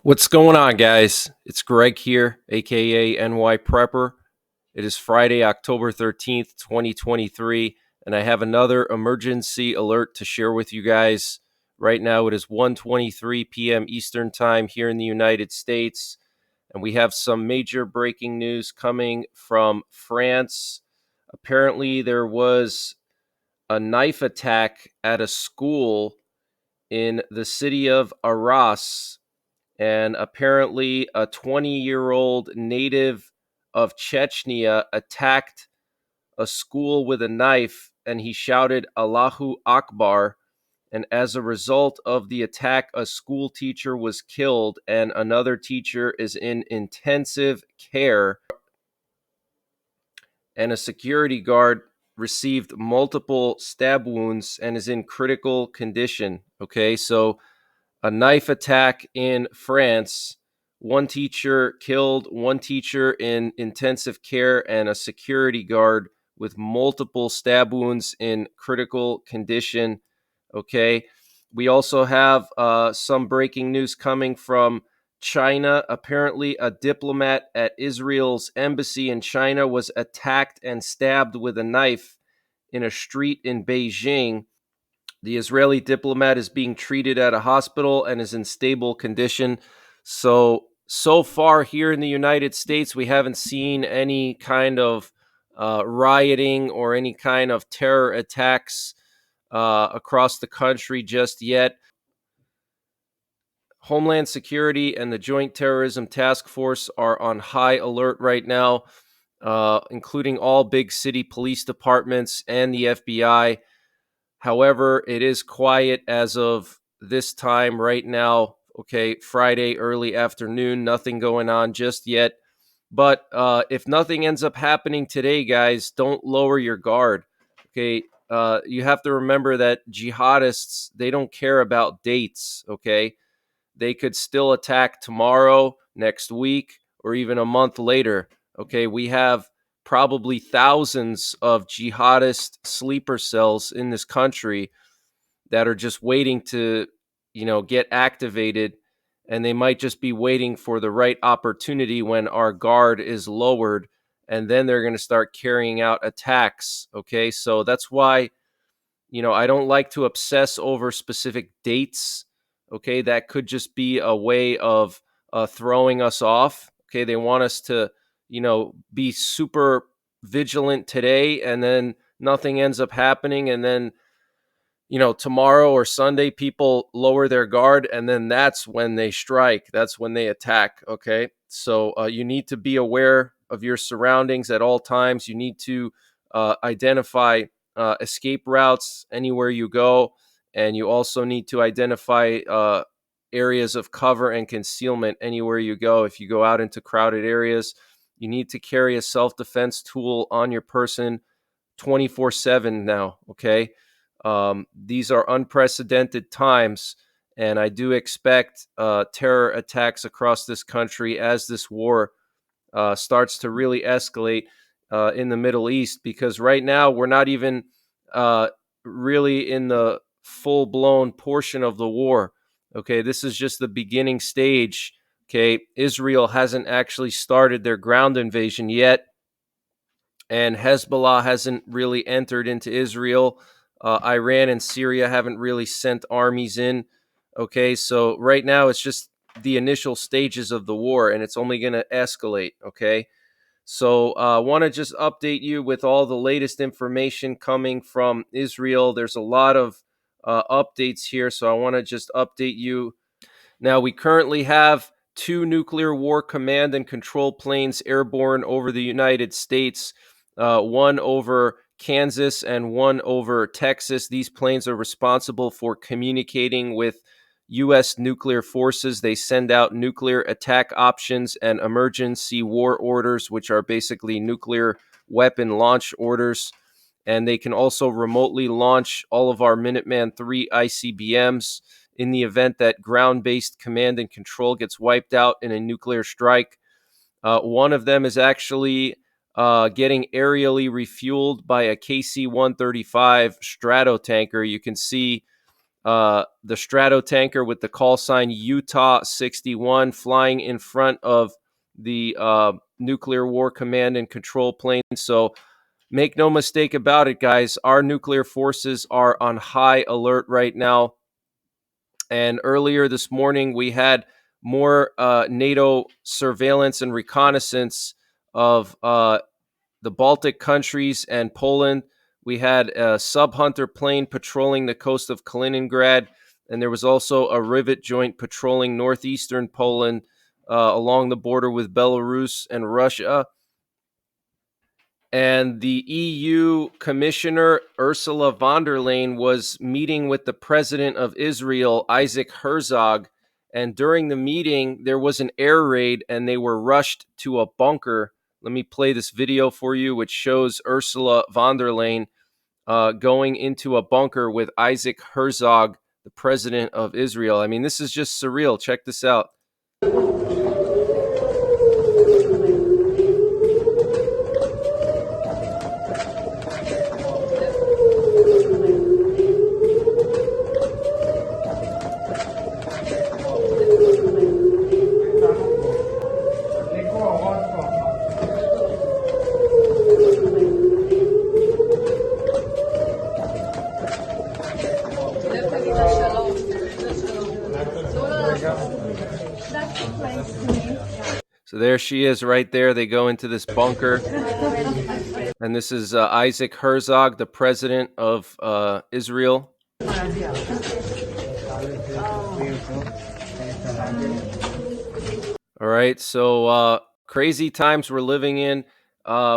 What's going on, guys? It's Greg here, aka NYPrepper. It is Friday, October 13th, 2023, and I have another emergency alert to share with you guys. Right now, it is 1:23 p.m. Eastern Time here in the United States, and we have some major breaking news coming from France. Apparently, there was a knife attack at a school in the city of Arras, and apparently a 20-year-old native of Chechnya attacked a school with a knife, and he shouted Allahu Akbar. And as a result of the attack, a school teacher was killed and another teacher is in intensive care, and a security guard received multiple stab wounds and is in critical condition. Okay, so a knife attack in France, one teacher killed, one teacher in intensive care, and a security guard with multiple stab wounds in critical condition. Okay. We also have some breaking news coming from China. Apparently, a diplomat at Israel's embassy in China was attacked and stabbed with a knife in a street in Beijing. The Israeli diplomat is being treated at a hospital and is in stable condition. So far here in the United States, we haven't seen any kind of rioting or any kind of terror attacks across the country just yet. Homeland Security and the Joint Terrorism Task Force are on high alert right now, including all big city police departments and the FBI. However, it is quiet as of this time right now. Okay, Friday, early afternoon, nothing going on just yet. But if nothing ends up happening today, guys, don't lower your guard. Okay, you have to remember that jihadists, they don't care about dates. Okay, they could still attack tomorrow, next week, or even a month later. Okay, we have probably thousands of jihadist sleeper cells in this country that are just waiting to, get activated, and they might just be waiting for the right opportunity when our guard is lowered, and then they're going to start carrying out attacks. Okay, so that's why, I don't like to obsess over specific dates. Okay, that could just be a way of throwing us off. Okay, they want us to, be super vigilant today, and then nothing ends up happening, and then tomorrow or Sunday, people lower their guard, and then that's when they strike. That's when they attack. Okay. So you need to be aware of your surroundings at all times. You need to identify escape routes anywhere you go. And you also need to identify areas of cover and concealment anywhere you go. If you go out into crowded areas, you need to carry a self-defense tool on your person 24/7 now. Okay. These are unprecedented times, and I do expect terror attacks across this country as this war starts to really escalate in the Middle East, because right now we're not even really in the full-blown portion of the war. Okay, this is just the beginning stage. Okay, Israel hasn't actually started their ground invasion yet, and Hezbollah hasn't really entered into Israel. Iran and Syria haven't really sent armies in. Okay, so right now it's just the initial stages of the war, and it's only going to escalate. Okay, so I want to just update you with all the latest information coming from Israel. There's a lot of updates here, so I want to just update you. Now, we currently have 2 nuclear war command and control planes airborne over the United States, one over Kansas and one over Texas. These planes are responsible for communicating with U.S. nuclear forces. They send out nuclear attack options and emergency war orders, which are basically nuclear weapon launch orders. And they can also remotely launch all of our Minuteman III ICBMs in the event that ground-based command and control gets wiped out in a nuclear strike. One of them is actually getting aerially refueled by a KC-135 Stratotanker. You can see the Stratotanker with the call sign Utah 61 flying in front of the Nuclear War Command and Control plane. So make no mistake about it, guys. Our nuclear forces are on high alert right now. And earlier this morning, we had more NATO surveillance and reconnaissance of the Baltic countries and Poland. We had a sub-Hunter plane patrolling the coast of Kaliningrad, and there was also a Rivet joint patrolling northeastern Poland along the border with Belarus and Russia. And the EU Commissioner Ursula von der Leyen was meeting with the president of Israel, Isaac Herzog. And during the meeting, there was an air raid and they were rushed to a bunker. Let me play this video for you, which shows Ursula von der Leyen going into a bunker with Isaac Herzog, the president of Israel. I mean, this is just surreal. Check this out. So there she is right there. They go into this bunker. And this is Isaac Herzog, the president of Israel. All right, so crazy times we're living in.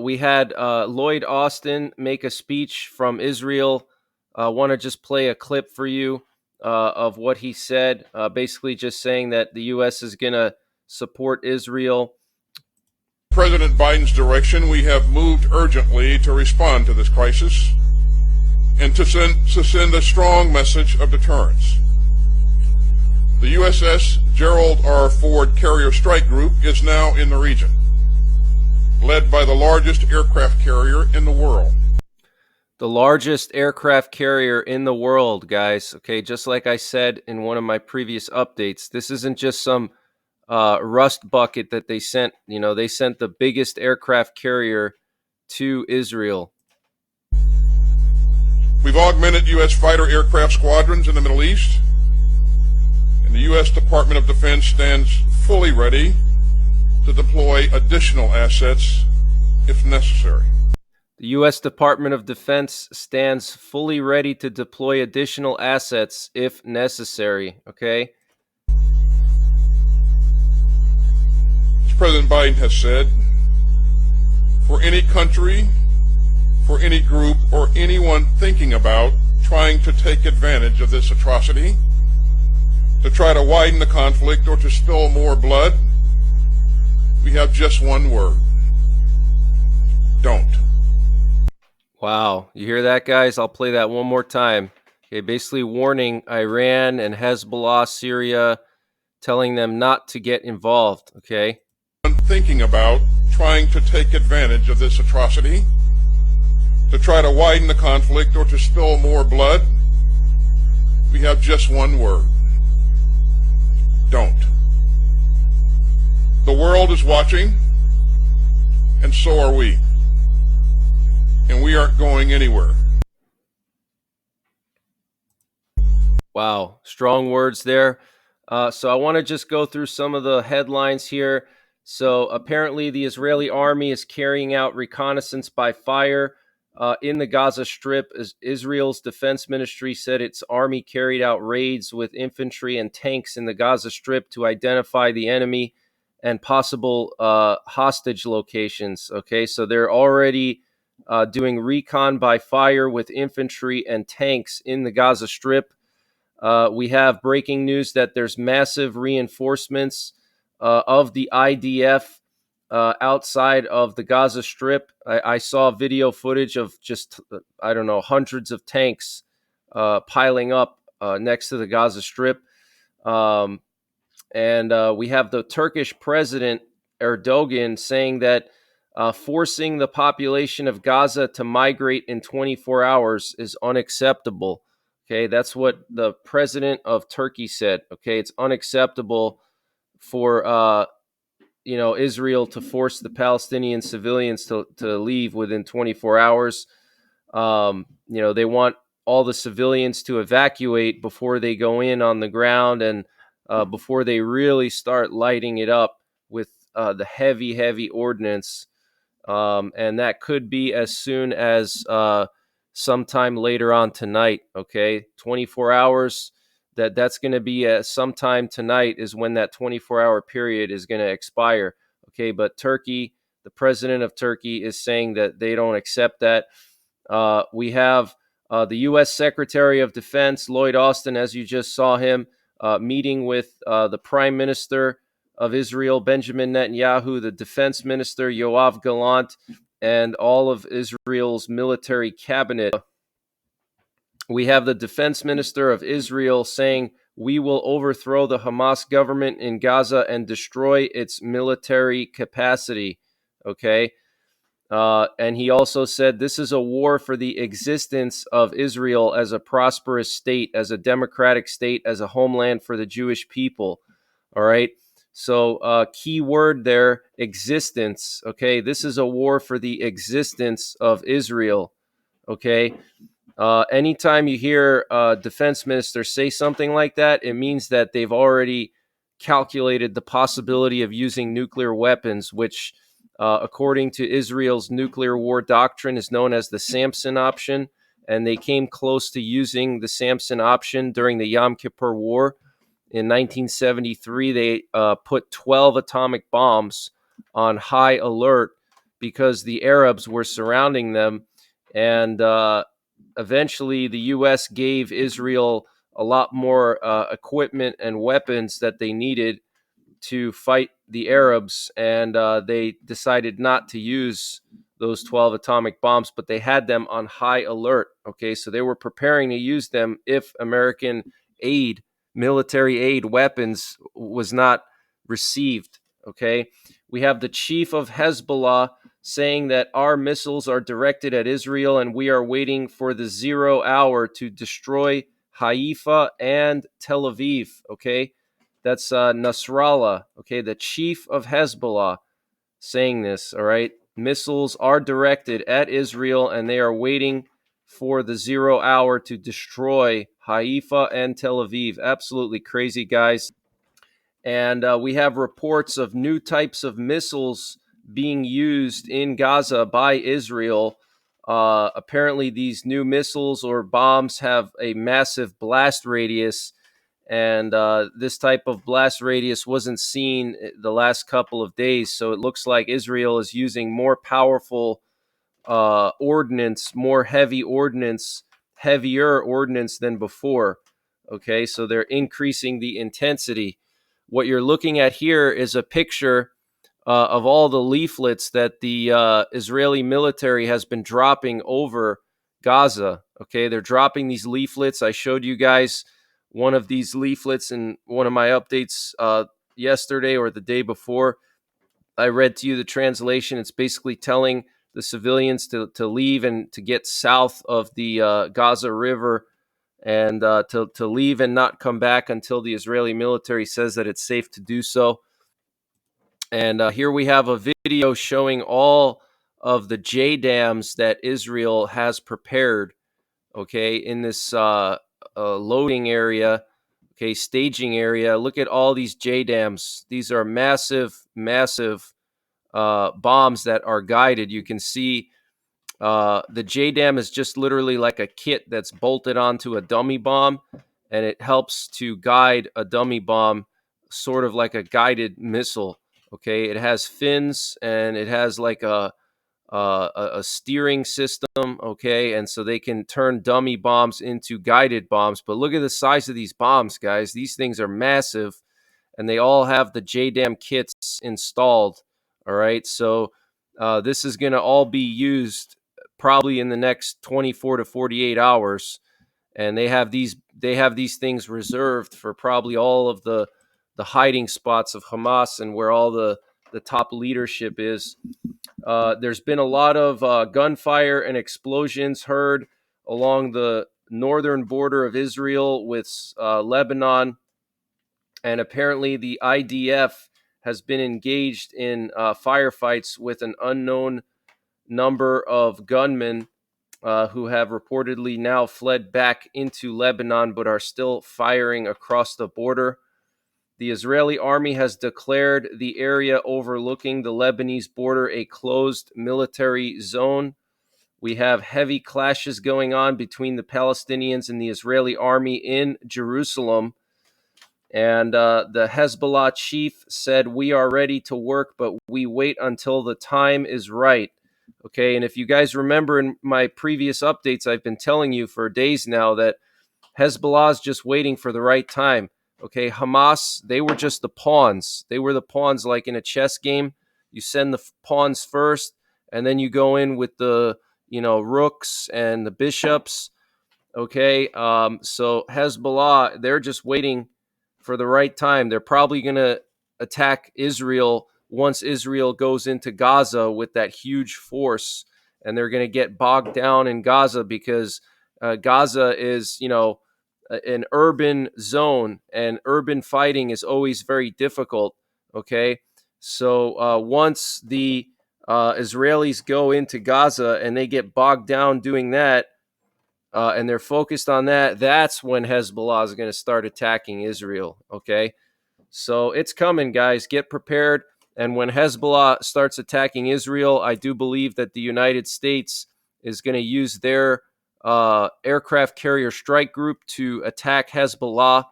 We had Lloyd Austin make a speech from Israel. I want to just play a clip for you of what he said, basically just saying that the U.S. is going to support Israel. President Biden's direction, we have moved urgently to respond to this crisis and to send a strong message of deterrence. The USS Gerald R. Ford Carrier Strike Group is now in the region, led by the largest aircraft carrier in the world. The largest aircraft carrier in the world, guys. Okay, just like I said in one of my previous updates, this isn't just some rust bucket that they sent. You know, they sent the biggest aircraft carrier to Israel. We've augmented U.S. fighter aircraft squadrons in the Middle East, and the U.S. Department of Defense stands fully ready to deploy additional assets if necessary. The U.S. Department of Defense stands fully ready to deploy additional assets if necessary, okay? As President Biden has said, for any country, for any group, or anyone thinking about trying to take advantage of this atrocity, to try to widen the conflict or to spill more blood, we have just one word: don't. Wow, you hear that, guys? I'll play that one more time. Okay, basically warning Iran and Hezbollah, Syria, telling them not to get involved, okay? Thinking about trying to take advantage of this atrocity, to try to widen the conflict or to spill more blood, we have just one word: don't. The world is watching, and so are we. And we aren't going anywhere. Wow, strong words there. So I want to just go through some of the headlines here. So apparently the Israeli army is carrying out reconnaissance by fire in the Gaza Strip. As Israel's defense ministry said its army carried out raids with infantry and tanks in the Gaza Strip to identify the enemy and possible hostage locations. Okay, so they're already doing recon by fire with infantry and tanks in the Gaza Strip. We have breaking news that there's massive reinforcements of the IDF outside of the Gaza Strip. I saw video footage of just, I don't know, hundreds of tanks piling up next to the Gaza Strip. And we have the Turkish president, Erdogan, saying that forcing the population of Gaza to migrate in 24 hours is unacceptable. Okay, that's what the president of Turkey said. Okay, it's unacceptable for Israel to force the Palestinian civilians to leave within 24 hours. They want all the civilians to evacuate before they go in on the ground, and before they really start lighting it up with the heavy ordnance. And that could be as soon as sometime later on tonight. Okay, 24 hours. That's going to be sometime tonight is when that 24-hour period is going to expire. Okay, but Turkey, the president of Turkey, is saying that they don't accept that. We have the U.S. Secretary of Defense, Lloyd Austin, as you just saw him, meeting with the Prime Minister of Israel, Benjamin Netanyahu, the Defense Minister, Yoav Gallant, and all of Israel's military cabinet. We have the Defense Minister of Israel saying, "We will overthrow the Hamas government in Gaza and destroy its military capacity." Okay. And he also said, "This is a war for the existence of Israel as a prosperous state, as a democratic state, as a homeland for the Jewish people." All right. So, key word there, existence. Okay. This is a war for the existence of Israel. Okay. Anytime you hear a defense minister say something like that, it means that they've already calculated the possibility of using nuclear weapons, which, according to Israel's nuclear war doctrine, is known as the Samson option. And they came close to using the Samson option during the Yom Kippur War. In 1973, they put 12 atomic bombs on high alert because the Arabs were surrounding them. And eventually, the U.S. gave Israel a lot more equipment and weapons that they needed to fight the Arabs, and they decided not to use those 12 atomic bombs, but they had them on high alert. Okay, so they were preparing to use them if American aid, military aid, weapons was not received. Okay, we have the chief of Hezbollah saying that our missiles are directed at Israel and we are waiting for the 0 hour to destroy Haifa and Tel Aviv. Okay, that's Nasrallah. Okay, the chief of Hezbollah saying this. All right, missiles are directed at Israel and they are waiting for the 0 hour to destroy Haifa and Tel Aviv. Absolutely crazy, guys. And we have reports of new types of missiles being used in Gaza by Israel. Apparently, these new missiles or bombs have a massive blast radius, and this type of blast radius wasn't seen the last couple of days. So it looks like Israel is using more powerful ordnance, more heavier ordnance than before. Okay, so they're increasing the intensity. What you're looking at here is a picture of all the leaflets that the Israeli military has been dropping over Gaza. Okay, they're dropping these leaflets. I showed you guys one of these leaflets in one of my updates yesterday or the day before. I read to you the translation. It's basically telling the civilians to leave and to get south of the Gaza River, and to leave and not come back until the Israeli military says that it's safe to do so. And here we have a video showing all of the J dams that Israel has prepared, okay, in this loading area, okay, staging area. Look at all these J dams. These are massive bombs that are guided. You can see the JDAM is just literally like a kit that's bolted onto a dummy bomb, and it helps to guide a dummy bomb, sort of like a guided missile. Okay, it has fins and it has like a steering system. Okay, and so they can turn dummy bombs into guided bombs. But look at the size of these bombs, guys. These things are massive, and they all have the JDAM kits installed. All right, so this is going to all be used probably in the next 24 to 48 hours, and they have these things reserved for probably all of the hiding spots of Hamas and where all the top leadership is. There's been a lot of gunfire and explosions heard along the northern border of Israel with Lebanon. And apparently the IDF has been engaged in firefights with an unknown number of gunmen who have reportedly now fled back into Lebanon but are still firing across the border. The Israeli army has declared the area overlooking the Lebanese border a closed military zone. We have heavy clashes going on between the Palestinians and the Israeli army in Jerusalem. And the Hezbollah chief said, "We are ready to work, but we wait until the time is right." Okay, and if you guys remember in my previous updates, I've been telling you for days now that Hezbollah is just waiting for the right time. Okay, Hamas, they were just the pawns. They were the pawns like in a chess game. You send the pawns first, and then you go in with the, rooks and the bishops. Okay, so Hezbollah, they're just waiting for the right time. They're probably going to attack Israel once Israel goes into Gaza with that huge force, and they're going to get bogged down in Gaza because Gaza is, an urban zone, and urban fighting is always very difficult. Okay, so once the Israelis go into Gaza and they get bogged down doing that, and they're focused on that, that's when Hezbollah is going to start attacking Israel. Okay, so it's coming, guys. Get prepared. And when Hezbollah starts attacking Israel, I do believe that the United States is going to use their aircraft carrier strike group to attack Hezbollah.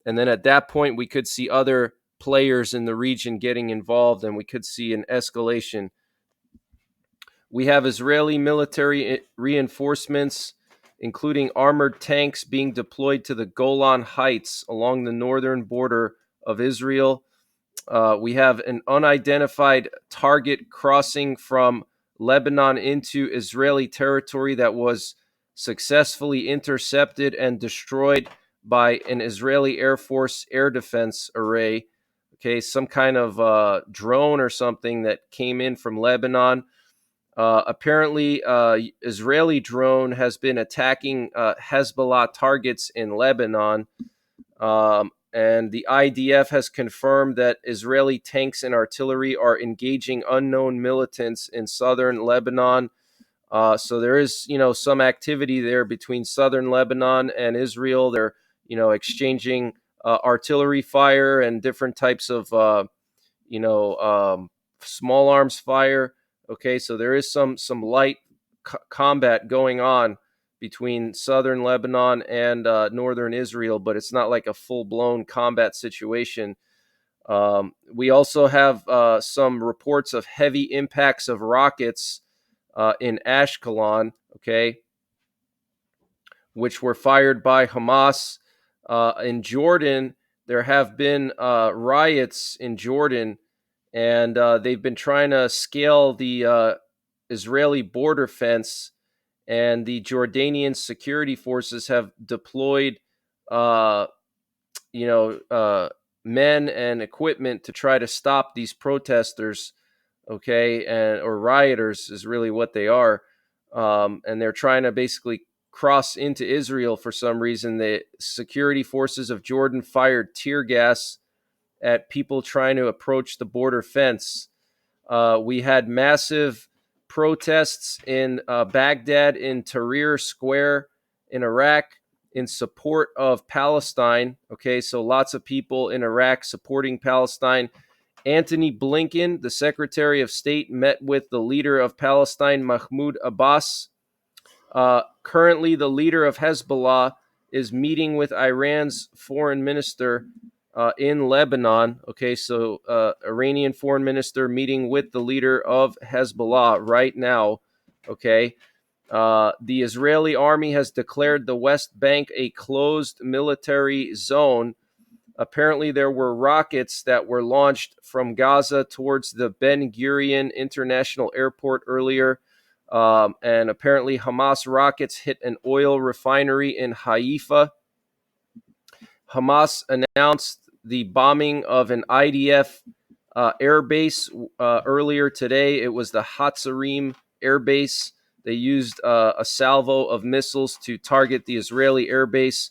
And then at that point, we could see other players in the region getting involved, and we could see an escalation. We have Israeli military reinforcements, including armored tanks, being deployed to the Golan Heights along the northern border of Israel. We have an unidentified target crossing from Lebanon into Israeli territory that was successfully intercepted and destroyed by an Israeli Air Force air defense array. Okay, some kind of drone or something that came in from Lebanon. Apparently, Israeli drone has been attacking Hezbollah targets in Lebanon. And the IDF has confirmed that Israeli tanks and artillery are engaging unknown militants in southern Lebanon. So there is, some activity there between southern Lebanon and Israel. They're, exchanging artillery fire and different types of, small arms fire. Okay, so there is some light combat going on between southern Lebanon and northern Israel, but it's not like a full-blown combat situation. We also have some reports of heavy impacts of rockets in Ashkelon, okay, which were fired by Hamas. In Jordan, there have been riots in Jordan, and they've been trying to scale the Israeli border fence, and the Jordanian security forces have deployed, men and equipment to try to stop these protesters. Okay, or rioters is really what they are, and they're trying to basically cross into Israel for some reason. The security forces of Jordan fired tear gas at people trying to approach the border fence. We had massive protests in Baghdad, in Tahrir Square in Iraq, in support of Palestine. Okay, so lots of people in Iraq supporting Palestine. Antony Blinken, the Secretary of State, met with the leader of Palestine, Mahmoud Abbas. Currently, the leader of Hezbollah is meeting with Iran's foreign minister in Lebanon. Okay, so Iranian foreign minister meeting with the leader of Hezbollah right now. Okay, the Israeli army has declared the West Bank a closed military zone. Apparently, there were rockets that were launched from Gaza towards the Ben Gurion International Airport earlier. And apparently, Hamas rockets hit an oil refinery in Haifa. Hamas announced the bombing of an IDF air base earlier today. It was the Hatzarim air base They used a salvo of missiles to target the Israeli airbase.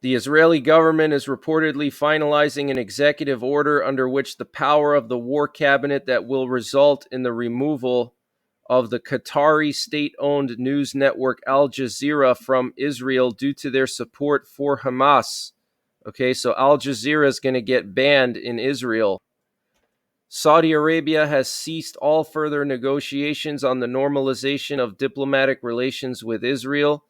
The Israeli government is reportedly finalizing an executive order under which the power of the war cabinet that will result in the removal of the Qatari state-owned news network Al Jazeera from Israel due to their support for Hamas. Okay, so Al Jazeera is going to get banned in Israel. Saudi Arabia has ceased all further negotiations on the normalization of diplomatic relations with Israel.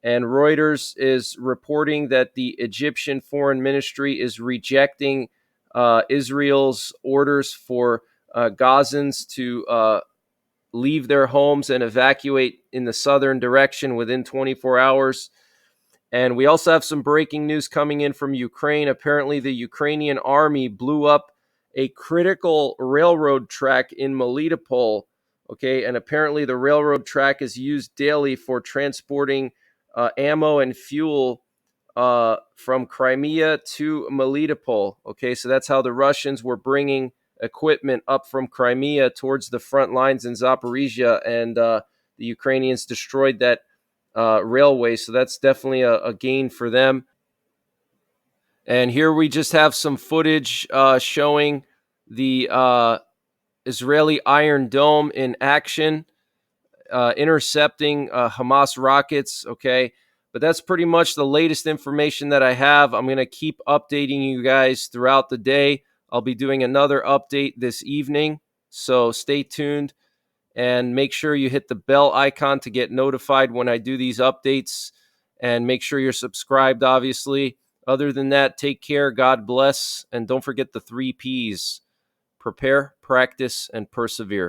And Reuters is reporting that the Egyptian Foreign Ministry is rejecting Israel's orders for Gazans to leave their homes and evacuate in the southern direction within 24 hours. And we also have some breaking news coming in from Ukraine. Apparently, the Ukrainian army blew up a critical railroad track in Melitopol. Okay, and apparently the railroad track is used daily for transporting ammo and fuel from Crimea to Melitopol. Okay, so that's how the Russians were bringing equipment up from Crimea towards the front lines in Zaporizhia, and the Ukrainians destroyed that railway. So that's definitely a gain for them. And here we just have some footage showing the Israeli Iron Dome in action, intercepting Hamas rockets. Okay, but that's pretty much the latest information that I have. I'm going to keep updating you guys throughout the day. I'll be doing another update this evening, so stay tuned and make sure you hit the bell icon to get notified when I do these updates, and make sure you're subscribed, obviously. Other than that, take care, God bless, and don't forget the 3 Ps: prepare, practice, and persevere.